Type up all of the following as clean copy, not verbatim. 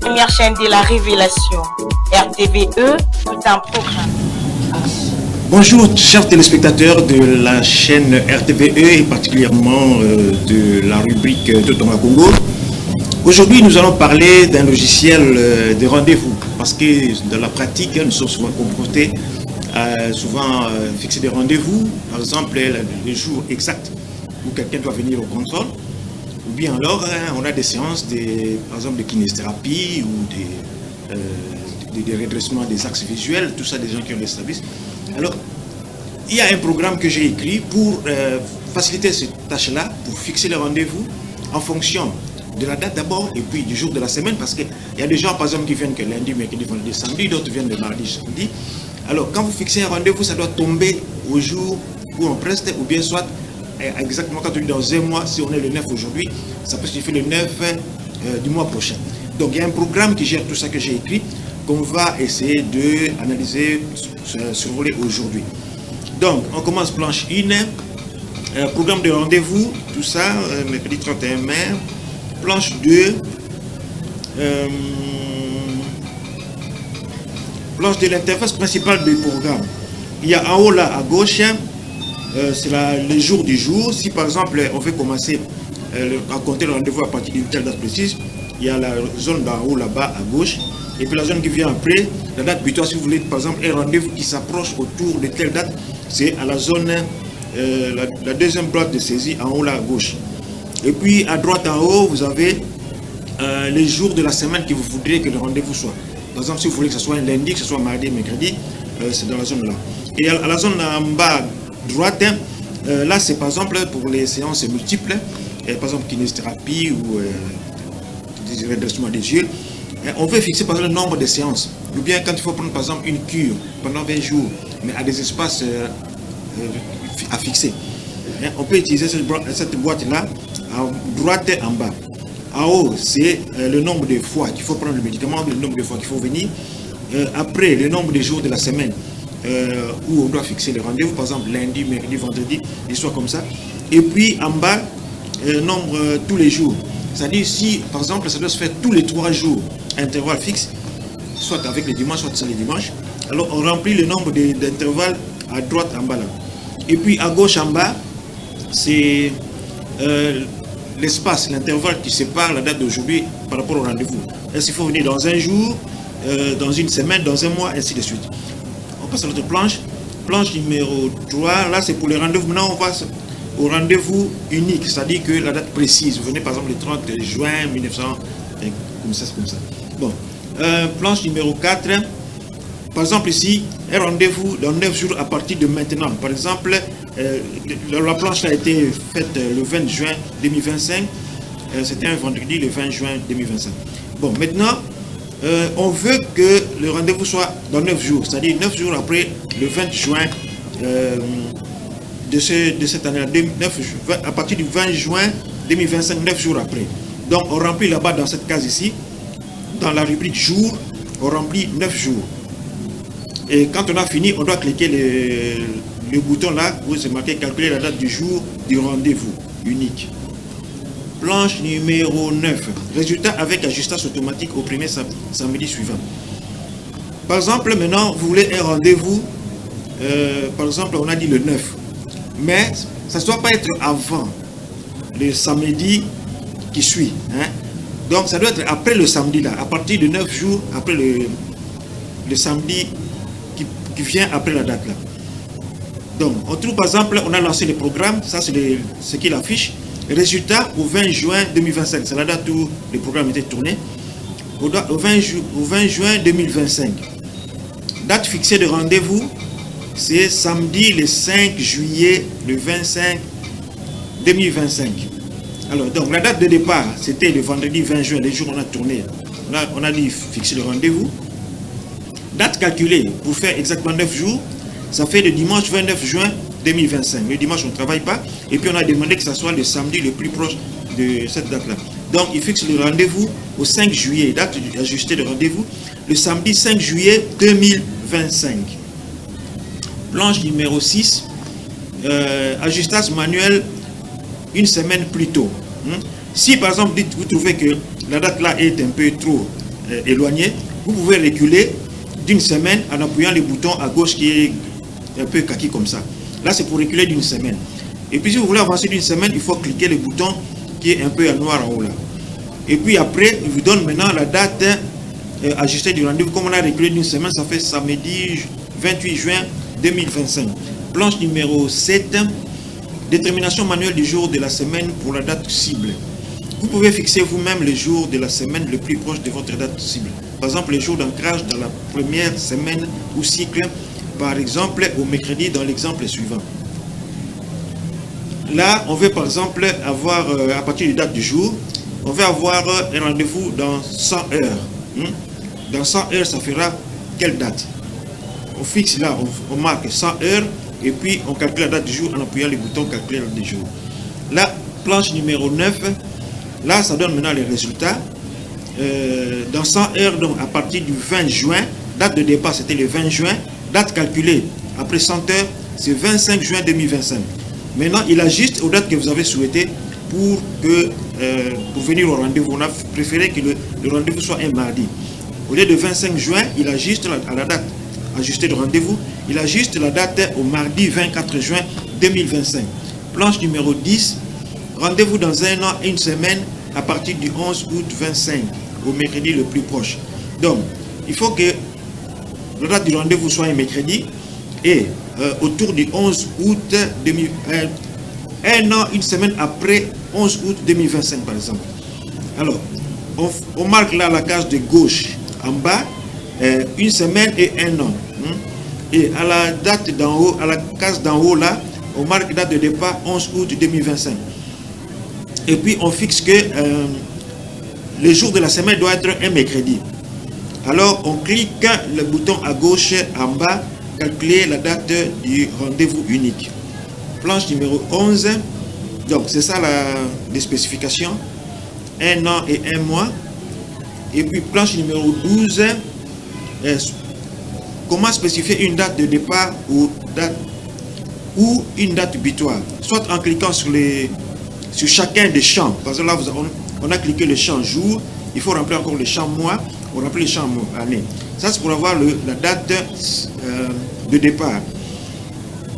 première chaîne de la révélation. RTVE, tout un programme. Bonjour chers téléspectateurs de la chaîne RTVE et particulièrement de la rubrique de Tonga Congo. Aujourd'hui nous allons parler d'un logiciel de rendez-vous parce que dans la pratique nous sommes souvent confrontés à fixer des rendez-vous, par exemple le jour exact où quelqu'un doit venir au contrôle, ou bien alors on a des séances par exemple de kinésithérapie ou des redressements des axes visuels, tout ça des gens qui ont des services. Alors, il y a un programme que j'ai écrit pour faciliter cette tâche-là, pour fixer le rendez-vous en fonction de la date d'abord et puis du jour de la semaine, parce qu'il y a des gens, par exemple, qui viennent que lundi, mercredi, vendredi, samedi, d'autres viennent le mardi, samedi. Alors, quand vous fixez un rendez-vous, ça doit tomber au jour où on preste, ou bien soit exactement quand on est dans un mois, si on est le 9 aujourd'hui, ça peut signifier le 9 du mois prochain. Donc, il y a un programme qui gère tout ça que j'ai écrit, qu'on va essayer d'analyser, survoler aujourd'hui. Donc, on commence planche 1, programme de rendez-vous, tout ça, mercredi 31 mai. Planche 2, planche de l'interface principale du programme. Il y a en haut là, à gauche, c'est le jour du jour. Si par exemple, on veut commencer à compter le rendez-vous à partir d'une telle date précise, il y a la zone d'en haut là-bas à gauche. Et puis la zone qui vient après, la date butoir, si vous voulez, par exemple, un rendez-vous qui s'approche autour de telle date, c'est à la zone, la deuxième boîte de saisie en haut là à gauche. Et puis à droite en haut, vous avez les jours de la semaine que vous voudrez que le rendez-vous soit. Par exemple, si vous voulez que ce soit un lundi, que ce soit mardi, mercredi, c'est dans la zone là. Et à la zone en bas droite, là c'est par exemple pour les séances multiples, par exemple kinésithérapie ou des redressements des yeux. On veut fixer par exemple le nombre de séances. Ou bien quand il faut prendre par exemple une cure pendant 20 jours, mais à des espaces à fixer. On peut utiliser cette boîte-là à droite et en bas. En haut, c'est le nombre de fois qu'il faut prendre le médicament, le nombre de fois qu'il faut venir. Après, le nombre de jours de la semaine où on doit fixer le rendez-vous, par exemple lundi, mercredi, vendredi, des soirs comme ça. Et puis en bas, nombre tous les jours. C'est-à-dire si, par exemple, ça doit se faire tous les 3 jours, intervalle fixe, soit avec les dimanches, soit sans les dimanches. Alors on remplit le nombre d'intervalles à droite en bas là. Et puis à gauche en bas, c'est l'espace, l'intervalle qui sépare la date d'aujourd'hui par rapport au rendez-vous. Est-ce qu'il faut venir dans un jour, dans une semaine, dans un mois, ainsi de suite. On passe à notre planche. Planche numéro 3, là c'est pour les rendez-vous. Maintenant on passe au rendez-vous unique, c'est-à-dire que la date précise. Vous venez par exemple le 30 juin 1900, comme ça, c'est comme ça. Bon, planche numéro 4. Par exemple ici, un rendez-vous dans 9 jours à partir de maintenant. Par exemple, la planche a été faite le 20 juin 2025. C'était un vendredi, le 20 juin 2025. Bon, maintenant, on veut que le rendez-vous soit dans 9 jours, c'est-à-dire 9 jours après le 20 juin de cette année, à partir du 20 juin 2025, 9 jours après. Donc, on remplit là-bas dans cette case ici, dans la rubrique jour, on remplit 9 jours. Et quand on a fini, on doit cliquer le bouton là où c'est marqué calculer la date du jour du rendez-vous unique. Planche numéro 9. Résultat avec ajustage automatique au premier samedi suivant. Par exemple, maintenant, vous voulez un rendez-vous, par exemple, on a dit le 9. Mais ça ne doit pas être avant le samedi qui suit. Hein? Donc, ça doit être après le samedi là, à partir de 9 jours après le samedi qui vient après la date là. Donc, on trouve par exemple, on a lancé le programme, ça c'est ce qu'il affiche. Résultat au 20 juin 2025, c'est la date où le programme était tourné. Au 20 juin 2025. Date fixée de rendez-vous, c'est samedi le 5 juillet le 25 2025. Alors, donc la date de départ, c'était le vendredi 20 juin, le jour où on a tourné. On a dit fixer le rendez-vous. Date calculée pour faire exactement 9 jours, ça fait le dimanche 29 juin 2025. Le dimanche, on ne travaille pas. Et puis, on a demandé que ce soit le samedi le plus proche de cette date-là. Donc, il fixe le rendez-vous au 5 juillet, date ajustée de rendez-vous, le samedi 5 juillet 2025. Planche numéro 6, ajustage manuel une semaine plus tôt. Si par exemple vous trouvez que la date là est un peu trop éloigné, vous pouvez reculer d'une semaine en appuyant le bouton à gauche qui est un peu kaki comme ça. Là, c'est pour reculer d'une semaine. Et puis, si vous voulez avancer d'une semaine, il faut cliquer le bouton qui est un peu en noir en haut là. Et puis après, il vous donne maintenant la date ajustée du rendez-vous. Comme on a reculé d'une semaine, ça fait samedi 28 juin 2025. Planche numéro 7, détermination manuelle du jour de la semaine pour la date cible. Vous pouvez fixer vous-même le jour de la semaine le plus proche de votre date cible. Par exemple, le jour d'ancrage dans la première semaine ou cycle, par exemple au mercredi dans l'exemple suivant. Là, on veut par exemple avoir, à partir de la date du jour, on veut avoir un rendez-vous dans 100 heures. Dans 100 heures, ça fera quelle date? On fixe là, on marque 100 heures et puis on calcule la date du jour en appuyant le bouton calculer la date du jour. Là, planche numéro 9, là, ça donne maintenant les résultats. Dans 100 heures, donc à partir du 20 juin, date de départ c'était le 20 juin, date calculée après 100 heures, c'est 25 juin 2025. Maintenant, il ajuste aux dates que vous avez souhaitées pour venir au rendez-vous. On a préféré que le rendez-vous soit un mardi. Au lieu de 25 juin, il ajuste à la date ajustée de rendez-vous. Il ajuste la date au mardi 24 juin 2025. Planche numéro 10, rendez-vous dans un an et une semaine à partir du 11 août 25, au mercredi le plus proche. Donc, il faut que la date du rendez-vous soit un mercredi et autour du 11 août 2025. Un an, une semaine après 11 août 2025 par exemple. Alors, on marque là la case de gauche en bas, une semaine et un an. Et à la date d'en haut, à la case d'en haut là, on marque date de départ 11 août 2025. Et puis on fixe que le jour de la semaine doit être un mercredi. Alors on clique le bouton à gauche en bas, calculer la date du rendez-vous unique. Planche numéro 11, donc c'est ça les spécifications, un an et un mois. Et puis planche numéro 12, comment spécifier une date de départ ou une date butoir, soit en cliquant sur chacun des champs. Parce que là on a cliqué le champ jour, il faut remplir encore le champ mois, on remplit le champ année. Ça c'est pour avoir la date de départ.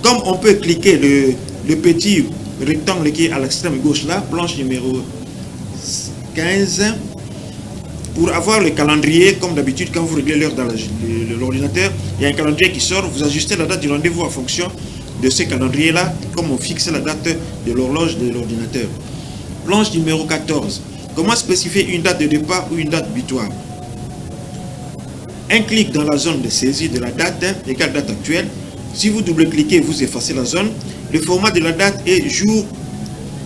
Comme on peut cliquer le petit rectangle qui est à l'extrême gauche là, planche numéro 15, pour avoir le calendrier, comme d'habitude quand vous réglez l'heure dans l'ordinateur, il y a un calendrier qui sort, vous ajustez la date du rendez-vous en fonction de ce calendrier là, comme on fixe la date de l'horloge de l'ordinateur. Planche numéro 14, comment spécifier une date de départ ou une date butoir? Un clic dans la zone de saisie de la date égale date actuelle. Si vous double-cliquez, vous effacez la zone. Le format de la date est jour,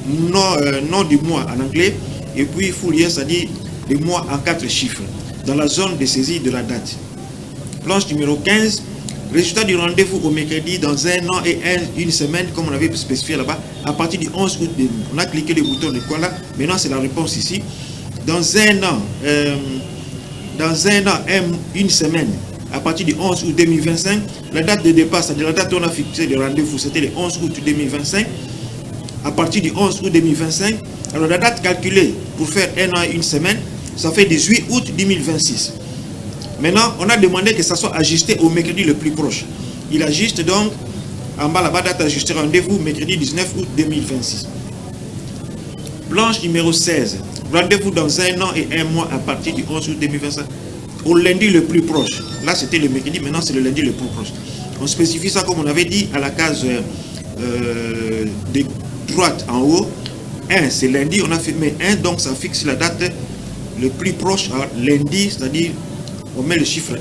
nom du mois en anglais, et puis full year, c'est-à-dire le mois en 4 chiffres, dans la zone de saisie de la date. Planche numéro 15, résultat du rendez-vous au mercredi dans un an et une semaine, comme on avait spécifié là-bas, à partir du 11 août. On a cliqué le bouton de quoi là, maintenant c'est la réponse ici. Dans un an, une semaine, à partir du 11 août 2025, la date de départ, c'est-à-dire la date où on a fixé le rendez-vous, c'était le 11 août 2025. À partir du 11 août 2025, alors la date calculée pour faire un an et une semaine, ça fait 18 août 2026. Maintenant, on a demandé que ça soit ajusté au mercredi le plus proche. Il ajuste donc, en bas là-bas, date ajustée rendez-vous, mercredi 19 août 2026. Planche numéro 16, rendez-vous dans un an et un mois à partir du 11 août 2025. Au lundi le plus proche. Là, c'était le mercredi, maintenant c'est le lundi le plus proche. On spécifie ça comme on avait dit à la case de droite en haut. 1, c'est lundi, on a fait mais 1, donc ça fixe la date le plus proche à lundi, c'est-à-dire on met le chiffre 1.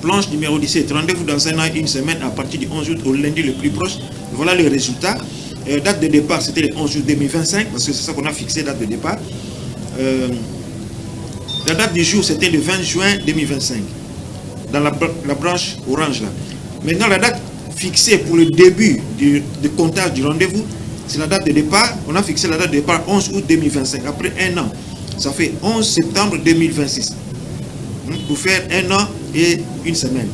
Planche numéro 17, rendez-vous dans un an et une semaine à partir du 11 août au lundi le plus proche. Voilà le résultat. Date de départ, c'était le 11 août 2025, parce que c'est ça qu'on a fixé, date de départ. La date du jour, c'était le 20 juin 2025, dans la branche orange là. Maintenant, la date fixée pour le début du comptage du rendez-vous, c'est la date de départ. On a fixé la date de départ 11 août 2025. Après un an, ça fait 11 septembre 2026. Pour faire un an et une semaine.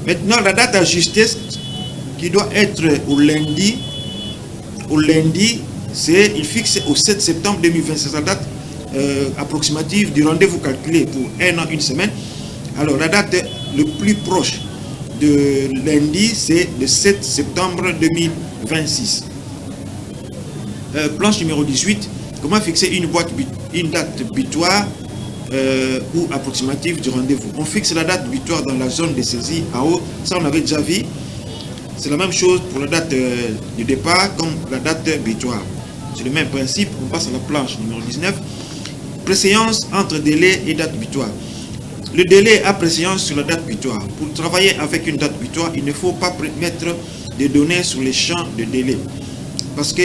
Maintenant, la date ajustée qui doit être au lundi, c'est il fixe au 7 septembre 2026. La date approximative du rendez-vous calculé pour un an, une semaine. Alors la date le plus proche de lundi, c'est le 7 septembre 2026. Planche numéro 18, comment fixer une date butoir ou approximative du rendez-vous. On fixe la date butoir dans la zone de saisie en haut, ça on avait déjà vu. C'est la même chose pour la date du départ comme la date butoir. C'est le même principe, on passe à la planche numéro 19. Préséance entre délai et date butoir. Le délai a préséance sur la date butoir. Pour travailler avec une date butoir, il ne faut pas mettre des données sur les champs de délai. Parce que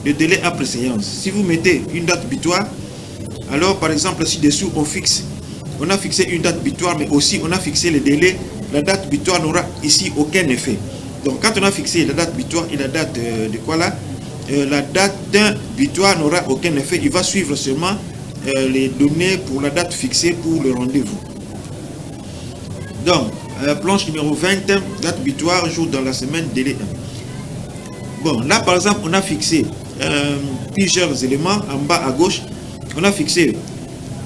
le délai a préséance. Si vous mettez une date butoir, alors par exemple ci-dessous, on a fixé une date butoir, mais aussi on a fixé le délai. La date butoir n'aura ici aucun effet. Donc quand on a fixé la date butoir et la date de quoi là, la date butoir n'aura aucun effet. Il va suivre seulement les données pour la date fixée pour le rendez-vous. Donc, planche numéro 20, date butoir, jour dans la semaine, délai 1. Bon, là par exemple, on a fixé plusieurs éléments en bas à gauche. On a fixé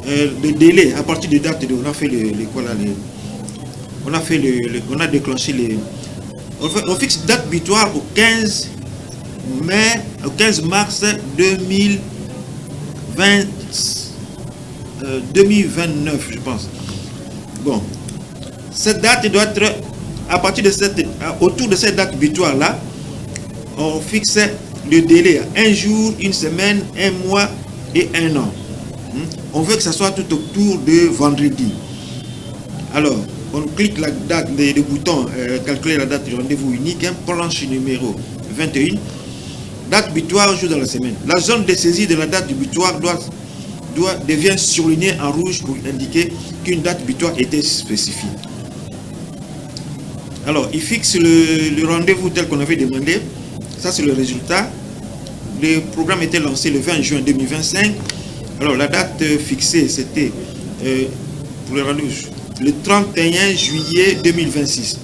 le délai à partir de date. On a fait on a déclenché les. On fixe date butoir au 15 mai, au 15 mars 2029, je pense. Bon, cette date doit être à partir de autour de cette date butoir là. On fixe le délai à un jour, une semaine, un mois et un an. On veut que ça soit tout autour de vendredi. Alors, on clique la date, le bouton calculer la date du rendez-vous unique, planche numéro 21. Date butoir, jour dans la semaine. La zone de saisie de la date du butoir devient surlignée en rouge pour indiquer qu'une date butoir était spécifiée. Alors, il fixe le rendez-vous tel qu'on avait demandé. Ça, c'est le résultat. Le programme était lancé le 20 juin 2025. Alors, la date fixée, c'était pour le rendez-vous le 31 juillet 2026,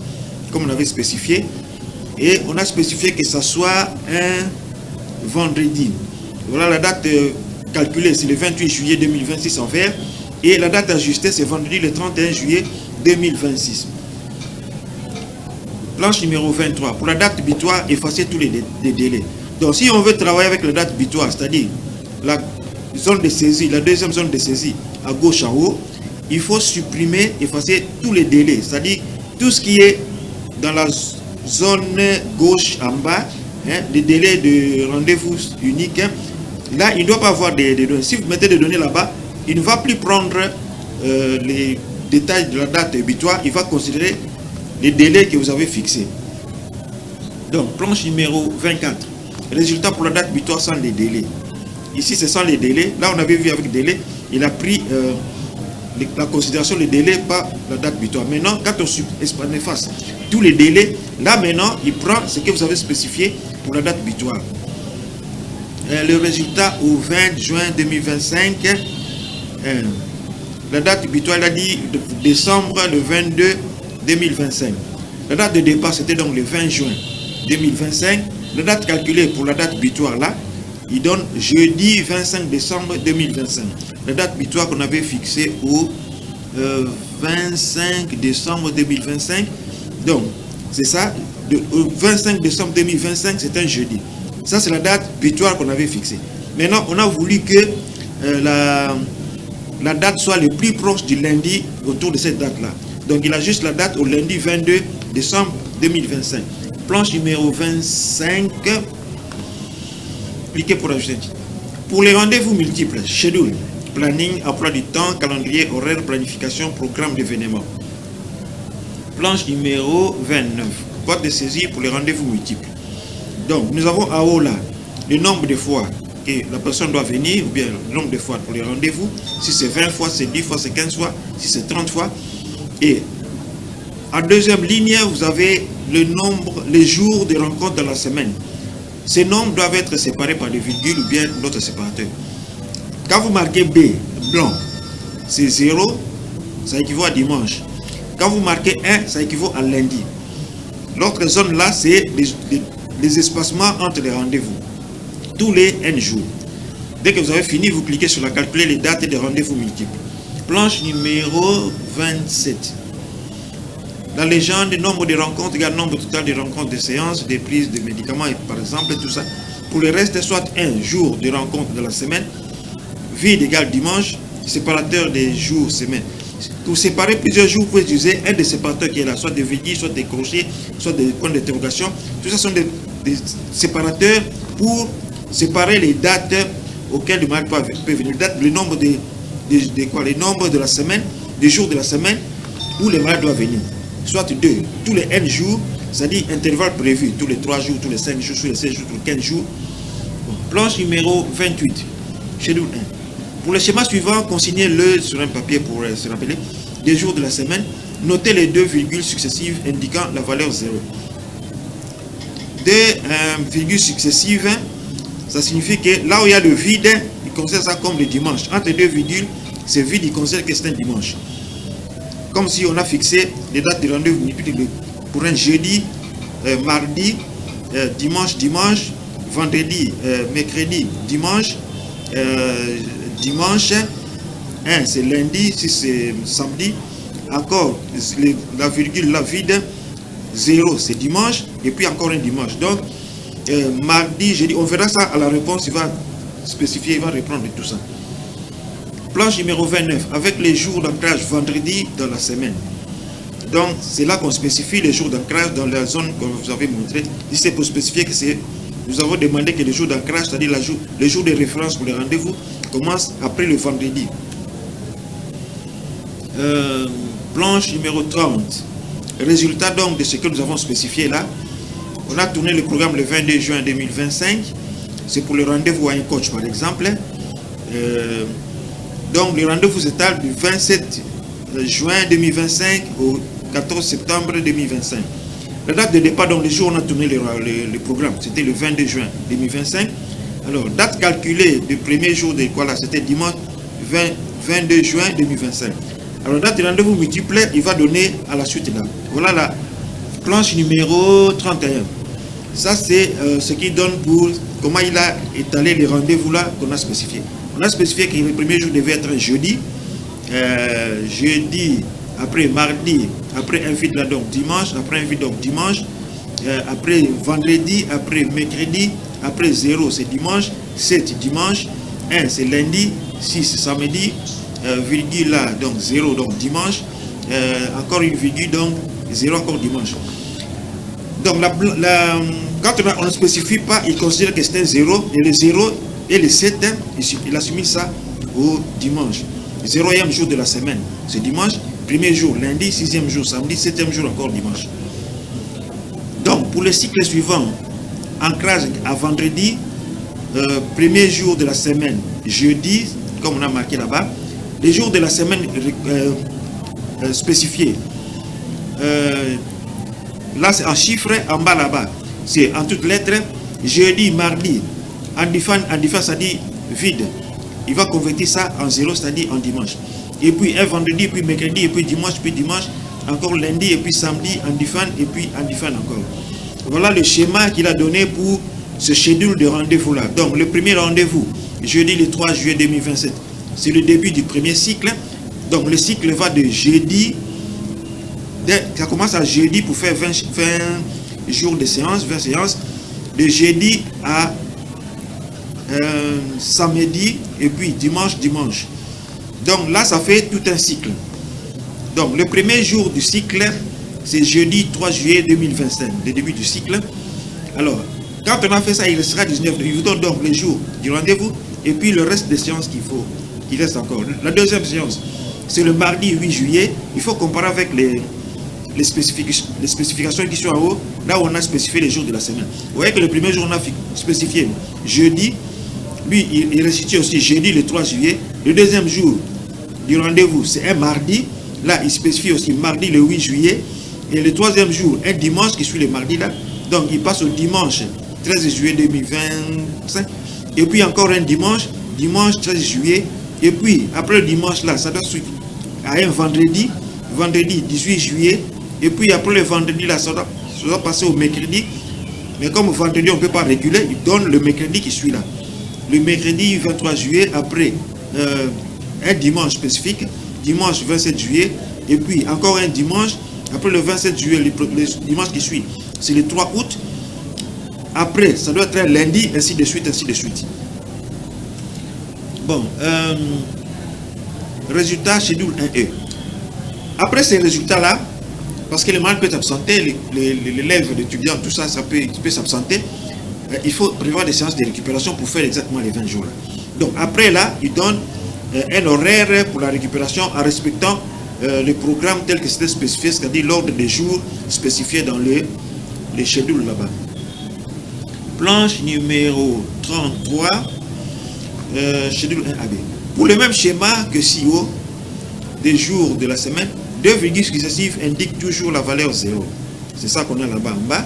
comme on avait spécifié. Et on a spécifié que ça soit un vendredi. Voilà la date calculée, c'est le 28 juillet 2026 en vert. Et la date ajustée, c'est vendredi le 31 juillet 2026. Planche numéro 23. Pour la date butoir, effacer tous les délais. Donc, si on veut travailler avec la date butoir, c'est-à-dire la zone de saisie, la deuxième zone de saisie à gauche en haut, il faut supprimer, effacer tous les délais, c'est-à-dire tout ce qui est dans la zone gauche en bas, les délais de rendez-vous unique. Là, il ne doit pas avoir des données. Si vous mettez des données là-bas, il ne va plus prendre les détails de la date butoir, il va considérer les délais que vous avez fixés. Donc, planche numéro 24. Résultat pour la date butoir sans les délais. Ici, ce sont les délais. Là, on avait vu avec délai, il a pris la considération des délais par la date butoir. Maintenant, quand on efface tous les délais, là maintenant, il prend ce que vous avez spécifié pour la date butoir. Le résultat au 20 juin 2025, la date butoir, il a dit décembre le 22 2025. La date de départ, c'était donc le 20 juin 2025. La date calculée pour la date butoir, là, il donne jeudi 25 décembre 2025. La date butoir qu'on avait fixée au 25 décembre 2025. Donc, c'est ça. Au 25 décembre 2025, c'est un jeudi. Ça, c'est la date butoir qu'on avait fixée. Maintenant, on a voulu que la date soit le plus proche du lundi autour de cette date-là. Donc, il ajuste la date au lundi 22 décembre 2025. Planche numéro 25. Cliquez pour ajuster. Pour les rendez-vous multiples, schedule, planning, emploi du temps, calendrier, horaire, planification, programme d'événements. Planche numéro 29. Boîte de saisie pour les rendez-vous multiples. Donc, nous avons en haut là le nombre de fois que la personne doit venir, ou bien le nombre de fois pour les rendez-vous. Si c'est 20 fois, c'est 10 fois, c'est 15 fois, si c'est 30 fois. Et en deuxième ligne, vous avez le nombre, les jours de rencontres dans la semaine. Ces nombres doivent être séparés par des virgules ou bien d'autres séparateurs. Quand vous marquez B, blanc, c'est 0, ça équivaut à dimanche. Quand vous marquez 1, ça équivaut à lundi. L'autre zone là, c'est les espacements entre les rendez-vous. Tous les N jours. Dès que vous avez fini, vous cliquez sur la calculer les dates des rendez-vous multiples. Planche numéro 27. La légende, nombre de rencontres égale nombre total de rencontres, de séances, des prises de médicaments, et par exemple, tout ça. Pour le reste, soit un jour de rencontre de la semaine, vide égale dimanche, séparateur des jours, semaine. Pour séparer plusieurs jours, vous pouvez utiliser un des séparateurs qui est là, soit des virgules, soit des crochets, soit des points d'interrogation. Tout ça sont des séparateurs pour séparer les dates auxquelles le malade peut venir. Le nombre les nombres de la semaine, des jours de la semaine où le malade doit venir. Soit deux, tous les N jours, c'est-à-dire intervalle prévu, tous les 3 jours, tous les 5 jours, tous les 16 jours, tous les 15 jours. Bon. Planche numéro 28, schedule 1. Pour le schéma suivant, consignez-le sur un papier pour se rappeler des jours de la semaine. Notez les 2 virgules successives indiquant la valeur 0. Des virgules successives, ça signifie que là où il y a le vide, il considère ça comme le dimanche. Entre 2 virgules, c'est vide, il considère que c'est un dimanche. Comme si on a fixé les dates de rendez-vous pour un jeudi, mardi, dimanche, vendredi, mercredi, dimanche, dimanche, c'est lundi, si c'est samedi, encore la virgule, la vide, 0 c'est dimanche, et puis encore un dimanche. Donc, mardi, jeudi, on verra ça à la réponse, il va spécifier, il va reprendre tout ça. Planche numéro 29, avec les jours d'ancrage vendredi dans la semaine. Donc, c'est là qu'on spécifie les jours d'ancrage dans la zone que vous avez montré. Ici, c'est pour spécifier que nous avons demandé que les jours d'ancrage, c'est-à-dire les jours de référence pour les rendez-vous, commencent après le vendredi. Planche numéro 30. Résultat donc de ce que nous avons spécifié là. On a tourné le programme le 22 juin 2025. C'est pour le rendez-vous à un coach, par exemple. Donc, le rendez-vous s'étale du 27 juin 2025 au 14 septembre 2025. La date de départ, donc le jour où on a tourné le programme, c'était le 22 juin 2025. Alors, date calculée du premier jour de quoi là, c'était dimanche 22 juin 2025. Alors, date de rendez-vous multiple, il va donner à la suite là. Voilà la planche numéro 31. Ça, c'est ce qui donne pour comment il a étalé les rendez-vous là qu'on a spécifié. On a spécifié que le premier jour devait être un jeudi, jeudi, après mardi, après un vide là donc dimanche, après un vide donc dimanche, après vendredi, après mercredi, après 0 c'est dimanche, 7 dimanche, 1 c'est lundi, 6 c'est samedi, virgule là donc 0 donc dimanche, encore une virgule donc 0 encore dimanche. Donc quand on ne spécifie pas, il considère que c'est un 0 et le 0 et le 7, il a soumis ça au dimanche. 0e jour de la semaine, c'est dimanche. Premier jour, lundi. 6e jour, samedi. 7e jour, encore dimanche. Donc, pour le cycle suivant, ancrage à vendredi, premier jour de la semaine, jeudi, comme on a marqué là-bas. Les jours de la semaine spécifiés. Là, c'est en chiffres, en bas là-bas. C'est en toutes lettres. Jeudi, mardi. Andifan, ça dit vide. Il va convertir ça en 0, c'est-à-dire en dimanche. Et puis un vendredi, puis mercredi, et puis dimanche, encore lundi, et puis samedi, Andifan, et puis Andifan encore. Voilà le schéma qu'il a donné pour ce schedule de rendez-vous-là. Donc, le premier rendez-vous, jeudi le 3 juillet 2027, c'est le début du premier cycle. Donc, le cycle va de jeudi, ça commence à jeudi pour faire 20 jours de séance, 20 séances, de jeudi à samedi et puis dimanche. Donc là, ça fait tout un cycle. Donc le premier jour du cycle, c'est jeudi 3 juillet 2025, le début du cycle. Alors, quand on a fait ça, il restera 19. Il vous donne donc les jours du rendez-vous et puis le reste des séances qu'il reste encore. La deuxième séance, c'est le mardi 8 juillet. Il faut comparer avec les spécifications qui sont en haut, là où on a spécifié les jours de la semaine. Vous voyez que le premier jour, on a spécifié jeudi. Lui, il restitue aussi jeudi le 3 juillet. Le deuxième jour du rendez-vous, c'est un mardi. Là, il spécifie aussi mardi le 8 juillet. Et le troisième jour, un dimanche qui suit le mardi là. Donc, il passe au dimanche 13 juillet 2025. Et puis encore un dimanche 13 juillet. Et puis, après le dimanche là, ça doit suivre à un vendredi 18 juillet. Et puis, après le vendredi là, ça doit passer au mercredi. Mais comme vendredi, on ne peut pas réguler, il donne le mercredi qui suit là. le mercredi 23 juillet, après un dimanche spécifique, dimanche 27 juillet, et puis encore un dimanche, après le 27 juillet, le dimanche qui suit, c'est le 3 août. Après, ça doit être un lundi, ainsi de suite, ainsi de suite. Bon, résultat schedule 1E. Après ces résultats-là, parce que le malade peut s'absenter, l'élève, l'étudiant, tout ça, il peut s'absenter, il faut prévoir des séances de récupération pour faire exactement les 20 jours. Donc après là, il donne un horaire pour la récupération en respectant le programme tel que c'était spécifié, c'est-à-dire l'ordre des jours spécifiés dans les schedules là-bas. Planche numéro 33, schedule 1AB. Pour le même schéma que ci-haut, des jours de la semaine, deux virgules successives indiquent toujours la valeur 0. C'est ça qu'on a là-bas en bas.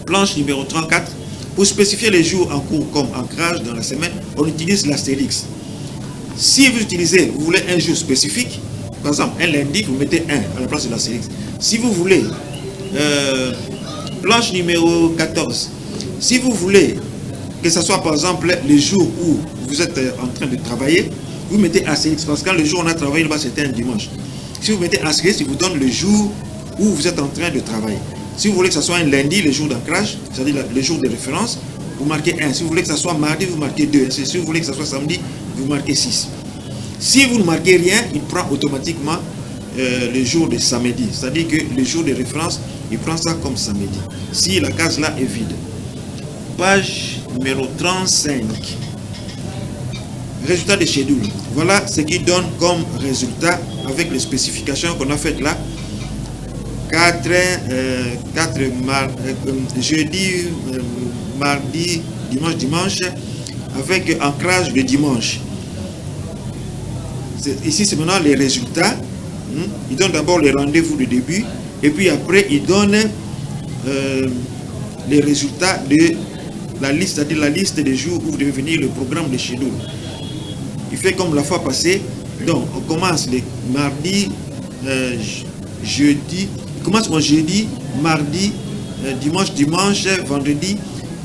Planche numéro 34. Pour spécifier les jours en cours comme ancrage dans la semaine, on utilise l'astérix. Si vous utilisez, vous voulez un jour spécifique, par exemple un lundi, vous mettez 1 à la place de l'astérix. Si vous voulez, planche numéro 14, si vous voulez que ce soit par exemple les jours où vous êtes en train de travailler, vous mettez astérix, parce que quand le jour où on a travaillé là-bas, c'était un dimanche. Si vous mettez astérix, il vous donne le jour où vous êtes en train de travailler. Si vous voulez que ce soit un lundi, le jour d'ancrage, c'est-à-dire le jour de référence, vous marquez 1. Si vous voulez que ce soit mardi, vous marquez 2. Si vous voulez que ce soit samedi, vous marquez 6. Si vous ne marquez rien, il prend automatiquement le jour de samedi. C'est-à-dire que le jour de référence, il prend ça comme samedi. Si la case là est vide. Page numéro 35. Résultat de schedule. Voilà ce qui donne comme résultat avec les spécifications qu'on a faites là. 4 jeudi, mardi, dimanche, avec ancrage de dimanche. Ici, c'est maintenant les résultats. Il donne d'abord les rendez-vous de début, et puis après, il donne les résultats de la liste, c'est-à-dire la liste des jours où vous devez venir, le programme de schedule. Il fait comme la fois passée. Donc, on commence les mardi, jeudi. Il commence mon jeudi, mardi, dimanche, vendredi,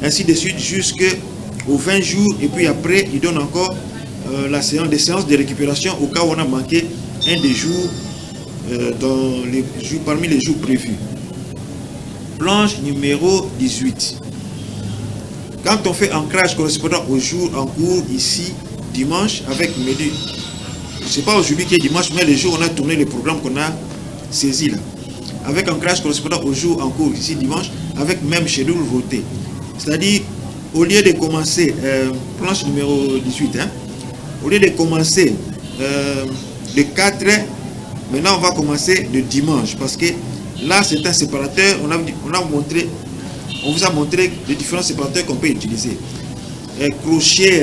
ainsi de suite jusqu'aux 20 jours. Et puis après, il donne encore des séances de récupération au cas où on a manqué un des jours, parmi les jours prévus. Planche numéro 18. Quand on fait ancrage correspondant au jour en cours ici, dimanche, avec midi, ce n'est pas aujourd'hui qui est dimanche, mais les jours où on a tourné le programme qu'on a saisi là. Avec ancrage correspondant au jour en cours ici, dimanche, avec même schedule voté. C'est-à-dire, au lieu de commencer, planche numéro 18, au lieu de commencer le 4, maintenant on va commencer le dimanche, parce que là c'est un séparateur, on vous a montré les différents séparateurs qu'on peut utiliser. Crochet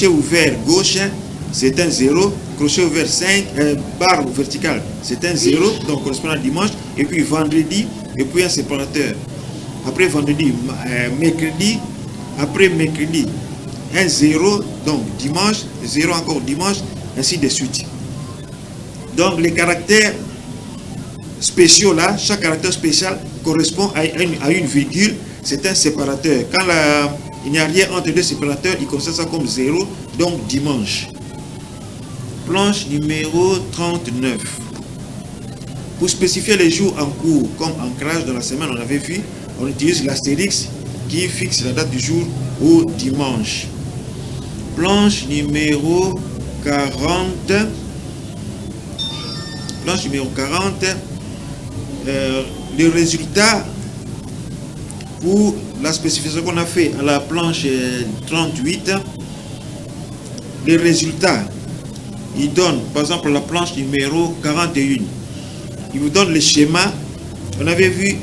ouvert gauche, c'est un 0. Crochet ouvert 5, barre verticale, c'est un 0, donc correspondant à dimanche. Et puis vendredi, et puis un séparateur. Après vendredi, mercredi, après mercredi, un 0, donc dimanche, 0 encore dimanche, ainsi de suite. Donc les caractères spéciaux là, chaque caractère spécial correspond à une virgule, c'est un séparateur. Quand il n'y a rien entre deux séparateurs, il considère ça comme 0, donc dimanche. Planche numéro 39. Pour spécifier les jours en cours comme ancrage dans la semaine, on avait vu, on utilise l'astérix qui fixe la date du jour au dimanche. Planche numéro 40. Planche numéro 40. Les résultats pour la spécification qu'on a fait à la planche 38. Les résultats, il donne, par exemple, la planche numéro 41. Il vous donne le schéma. On avait vu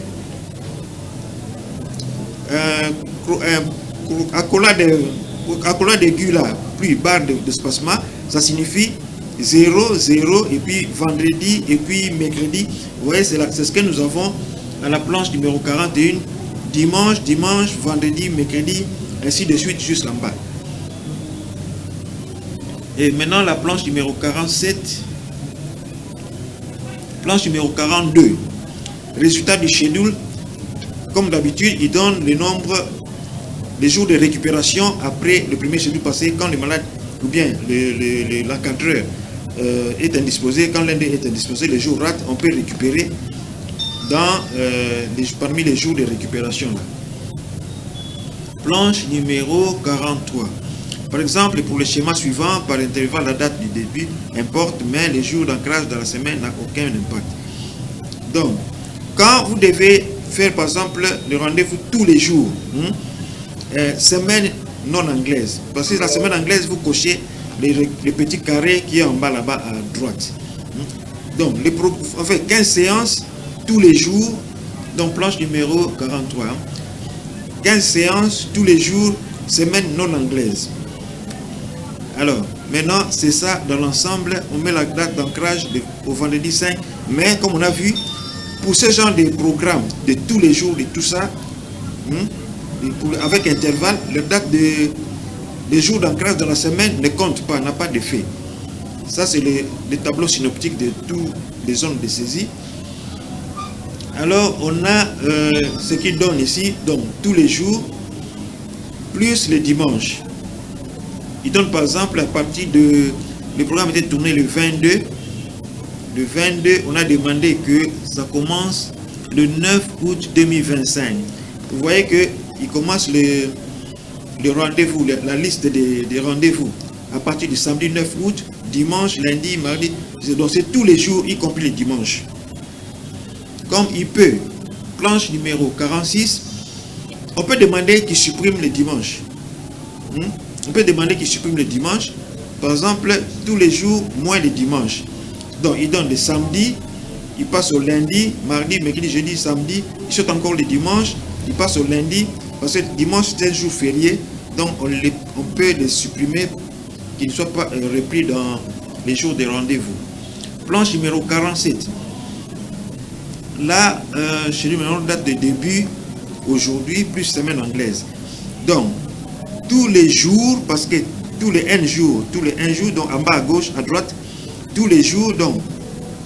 accolade aiguë là, puis barre d'espacement, ça signifie 0, 0, et puis vendredi, et puis mercredi. Vous voyez, c'est ce que nous avons à la planche numéro 41. Dimanche, vendredi, mercredi, ainsi de suite, juste en bas. Et maintenant la planche numéro 47, planche numéro 42, résultat du schedule comme d'habitude, il donne le nombre, les jours de récupération après le premier schedule passé, quand le malade ou bien l'encadreur est indisposé, quand l'un est indisposé, les jours ratent, on peut récupérer parmi les jours de récupération. Là. Planche numéro 43. Par exemple, pour le schéma suivant, par intervalle, la date du début importe, mais les jours d'ancrage dans la semaine n'ont aucun impact. Donc, quand vous devez faire, par exemple, le rendez-vous tous les jours, semaine non anglaise, parce que la semaine anglaise, vous cochez les petits carrés qui est en bas là-bas à droite. Donc, on fait 15 séances tous les jours, donc planche numéro 43. 15 séances tous les jours, semaine non anglaise. Alors, maintenant, c'est ça dans l'ensemble. On met la date d'ancrage au vendredi 5. Mais comme on a vu, pour ce genre de programme de tous les jours et tout ça, avec intervalle, la date des jours d'ancrage dans la semaine ne compte pas, n'a pas d'effet. Ça, c'est le tableau synoptique de toutes les zones de saisie. Alors, on a ce qui donne ici, donc tous les jours, plus les dimanches. Il donne par exemple à partir de... Le programme était tourné le 22. Le 22, on a demandé que ça commence le 9 août 2025. Vous voyez qu'il commence le rendez-vous, la liste des rendez-vous à partir du samedi 9 août, dimanche, lundi, mardi. Donc c'est tous les jours, y compris les dimanches. Comme il peut, planche numéro 46, on peut demander qu'il supprime les dimanches. On peut demander qu'il supprime les dimanches. Par exemple, tous les jours, moins les dimanches. Donc, il donne le samedi, il passe au lundi, mardi, mercredi, jeudi, samedi. Il saute encore les dimanches, il passe au lundi. Parce que dimanche, c'est un jour férié. Donc, on peut les supprimer, qu'ils ne soient pas repris dans les jours de rendez-vous. Planche numéro 47. Là, chez nous, maintenant, date de début, aujourd'hui, plus semaine anglaise. Donc, tous les jours, parce que tous les N jours, donc en bas à gauche, à droite, tous les jours, donc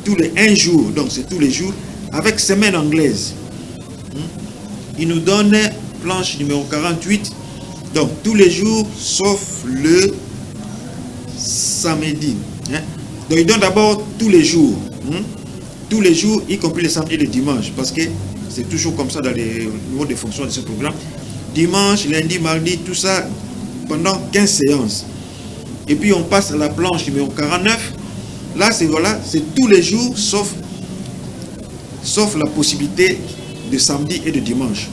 tous les 1 jour, donc c'est tous les jours, avec semaine anglaise. Il nous donne planche numéro 48, donc tous les jours, sauf le samedi. Donc il donne d'abord tous les jours, y compris le samedi et le dimanche, parce que c'est toujours comme ça dans les niveaux de fonction de ce programme. Dimanche, lundi, mardi, tout ça, pendant 15 séances. Et puis on passe à la planche numéro 49. Là, c'est tous les jours, sauf la possibilité de samedi et de dimanche.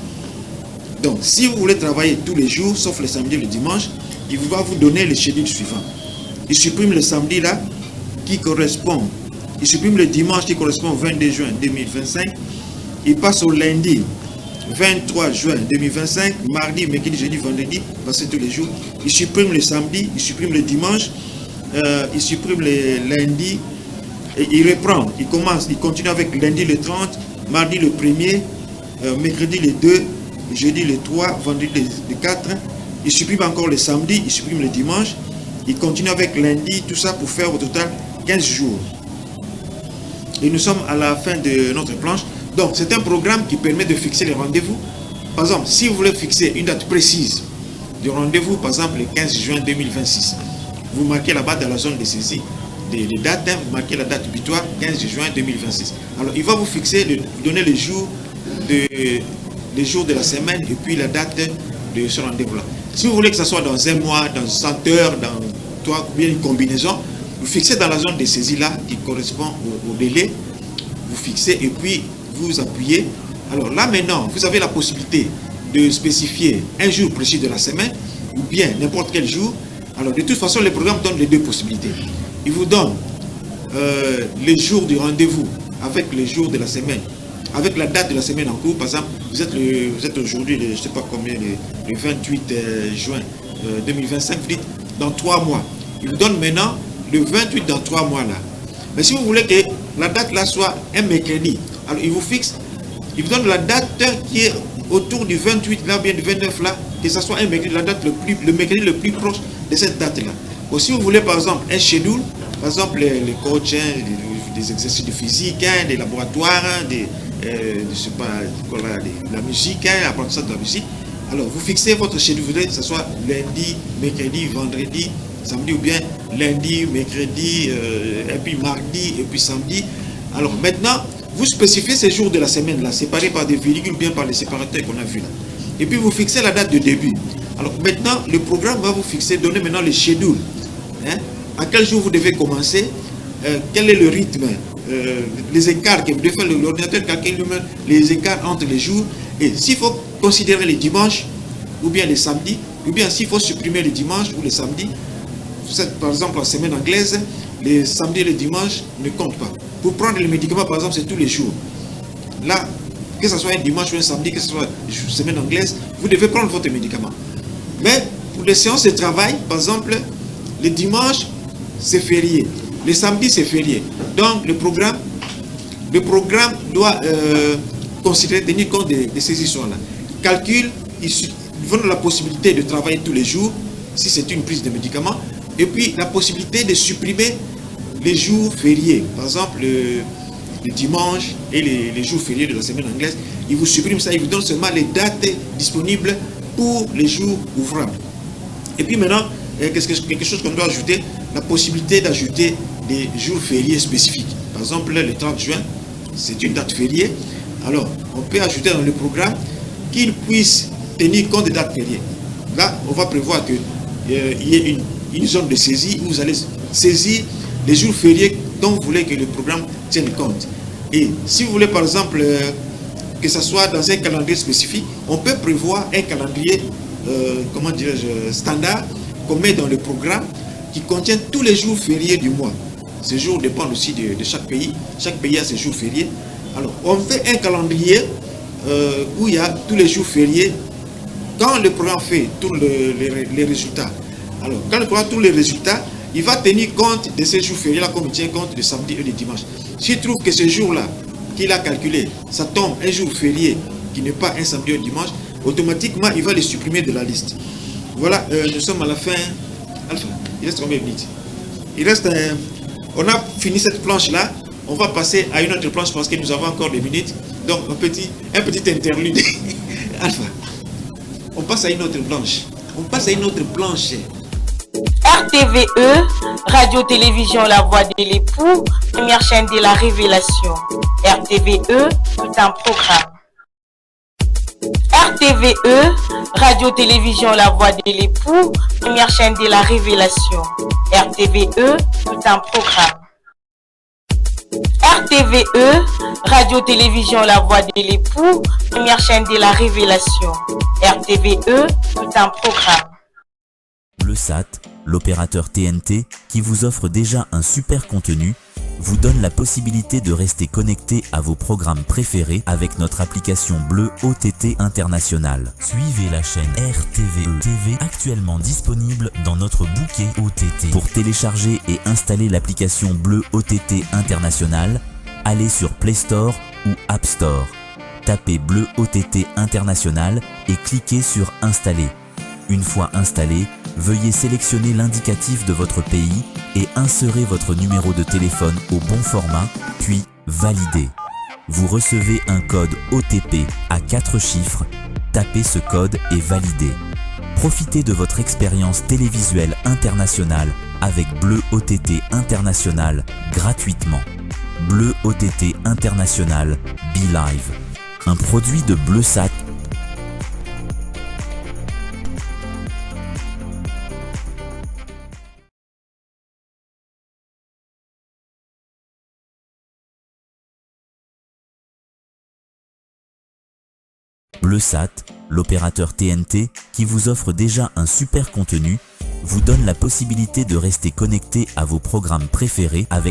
Donc, si vous voulez travailler tous les jours, sauf le samedi et le dimanche, il va vous donner le schedule suivant. Il supprime le samedi là, qui correspond. Il supprime le dimanche qui correspond au 22 juin 2025. Il passe au lundi 23 juin 2025, mardi, mercredi, jeudi, vendredi, passer tous les jours. Il supprime le samedi, il supprime le dimanche, il supprime le lundi, et il reprend, il continue avec lundi le 30, mardi le 1er, mercredi le 2, jeudi le 3, vendredi le 4, il supprime encore le samedi, il supprime le dimanche, il continue avec lundi, tout ça pour faire au total 15 jours. Et nous sommes à la fin de notre planche. Donc, c'est un programme qui permet de fixer les rendez-vous. Par exemple, si vous voulez fixer une date précise du rendez-vous, par exemple le 15 juin 2026, vous marquez là-bas dans la zone de saisie des dates, vous marquez la date butoir 15 juin 2026. Alors, il va vous fixer, vous donner les jours de la semaine et puis la date de ce rendez-vous-là. Si vous voulez que ce soit dans un mois, dans 100 heures, dans 3 ou bien une combinaison, vous fixez dans la zone de saisie-là qui correspond au délai, vous fixez et puis vous appuyez. Alors là maintenant, vous avez la possibilité de spécifier un jour précis de la semaine ou bien n'importe quel jour. Alors de toute façon, le programme donne les deux possibilités. Il vous donne les jours du rendez-vous avec les jours de la semaine, avec la date de la semaine en cours. Par exemple, vous êtes aujourd'hui, je ne sais pas combien, le 28 juin 2025, vous dites dans 3 mois. Il vous donne maintenant le 28 dans 3 mois là. Mais si vous voulez que la date là soit un mercredi, alors il vous fixe, il vous donne la date qui est autour du 28 là, bien du 29 là, que ce soit un mercredi, la date le mercredi le plus proche de cette date là. Ou si vous voulez par exemple un schedule, par exemple les coachs, des exercices de physique, des laboratoires, je sais pas, voilà, la musique, hein, l'apprentissage de la musique. Alors, vous fixez votre schedule, que ce soit lundi, mercredi, vendredi, samedi, ou bien lundi, mercredi, et puis mardi, et puis samedi. Alors maintenant, vous spécifiez ces jours de la semaine là, séparés par des virgules, bien par les séparateurs qu'on a vus là. Et puis vous fixez la date de début. Alors maintenant, le programme va vous fixer, donner maintenant le schedule. Hein, à quel jour vous devez commencer, quel est le rythme, les écarts que vous devez faire, l'ordinateur calcule les écarts entre les jours. Et s'il faut considérer les dimanches, ou bien les samedis, ou bien s'il faut supprimer les dimanches ou les samedis, par exemple en semaine anglaise, les samedis et les dimanches ne comptent pas. Pour prendre les médicaments, par exemple, c'est tous les jours. Là, que ce soit un dimanche ou un samedi, que ce soit une semaine anglaise, vous devez prendre votre médicament. Mais pour les séances de travail, par exemple, les dimanches, c'est férié. Les samedis, c'est férié. Donc, le programme doit considérer, tenir compte de ces histoires-là. Calcul, ils donnent la possibilité de travailler tous les jours, si c'est une prise de médicaments, et puis la possibilité de supprimer les jours fériés. Par exemple, le dimanche et les jours fériés de la semaine anglaise, ils vous suppriment ça, ils vous donnent seulement les dates disponibles pour les jours ouvrables. Et puis maintenant, quelque chose qu'on doit ajouter, la possibilité d'ajouter des jours fériés spécifiques. Par exemple, le 30 juin, c'est une date fériée. Alors, on peut ajouter dans le programme qu'il puisse tenir compte des dates fériées. Là, on va prévoir qu'il y ait une zone de saisie où vous allez saisir les jours fériés dont vous voulez que le programme tienne compte. Et si vous voulez, par exemple, que ce soit dans un calendrier spécifique, on peut prévoir un calendrier, comment dirais-je, standard, qu'on met dans le programme, qui contient tous les jours fériés du mois. Ces jours dépendent aussi de chaque pays. Chaque pays a ses jours fériés. Alors, on fait un calendrier où il y a tous les jours fériés. Quand le programme fait tous les résultats, alors quand le programme a tous les résultats, il va tenir compte de ces jours fériés-là comme il tient compte de samedi et de dimanche. S'il trouve que ce jour-là qu'il a calculé, ça tombe un jour férié qui n'est pas un samedi ou un dimanche, automatiquement, il va les supprimer de la liste. Voilà, nous sommes à la fin. Alpha, il reste combien de minutes? Il reste... on a fini cette planche-là. On va passer à une autre planche parce que nous avons encore des minutes. Donc, un petit interlude. Alpha, on passe à une autre planche. On passe à une autre planche. RTVE, Radio-Télévision La Voix de l'époux, première chaîne de la révélation. RTVE, tout un programme. RTVE, Radio-Télévision La Voix de l'époux, première chaîne de la révélation. RTVE, tout un programme. RTVE, Radio-Télévision La Voix de l'époux, première chaîne de la révélation. RTVE, tout un programme. BleuSat, l'opérateur TNT, qui vous offre déjà un super contenu, vous donne la possibilité de rester connecté à vos programmes préférés avec notre application Bleu OTT International. Suivez la chaîne RTVE TV actuellement disponible dans notre bouquet OTT. Pour télécharger et installer l'application Bleu OTT International, allez sur Play Store ou App Store. Tapez Bleu OTT International et cliquez sur Installer. Une fois installé, veuillez sélectionner l'indicatif de votre pays et insérer votre numéro de téléphone au bon format, puis valider. Vous recevez un code OTP à 4 chiffres, tapez ce code et validez. Profitez de votre expérience télévisuelle internationale avec Bleu OTT International gratuitement. Bleu OTT International Be Live, un produit de BleuSat. BleuSat, l'opérateur TNT, qui vous offre déjà un super contenu, vous donne la possibilité de rester connecté à vos programmes préférés avec